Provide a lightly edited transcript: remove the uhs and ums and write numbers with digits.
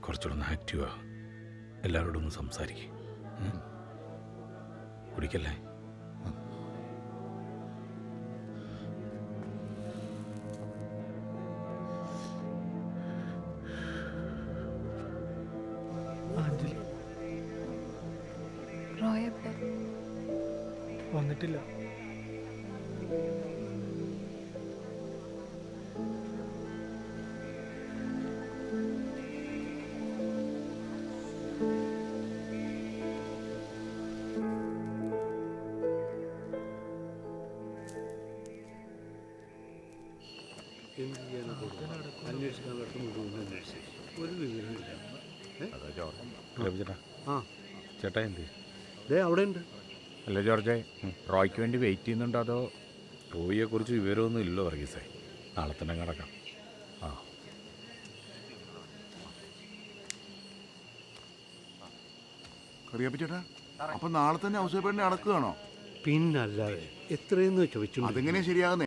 കുറച്ചുകൂടെ ഒന്ന് ആക്റ്റീവാ. എല്ലാവരോടും ഒന്ന് സംസാരിക്കും. കുടിക്കല്ലേ? വന്നിട്ടില്ല. ചേട്ടാ എന്ത് അവിടെ ഉണ്ട്. അല്ല ജോർജെ, റോയ്ക്ക് വേണ്ടി വെയിറ്റ് ചെയ്യുന്നുണ്ടോ അതോ? റോയിയെക്കുറിച്ച് വിവരമൊന്നും ഇല്ലോ വർഗീസേ. നാളെ തന്നെ കിടക്കാം. ആ കറിയപ്പിച്ചേട്ടാ, അപ്പൊ നാളെ തന്നെ ഔസേപ്പേട്ടനെ അടക്കുകയാണോ? പിന്നല്ലാതെ എത്രയെന്ന് ചോദിച്ചു. അതെങ്ങനെ ശരിയാകുന്നേ?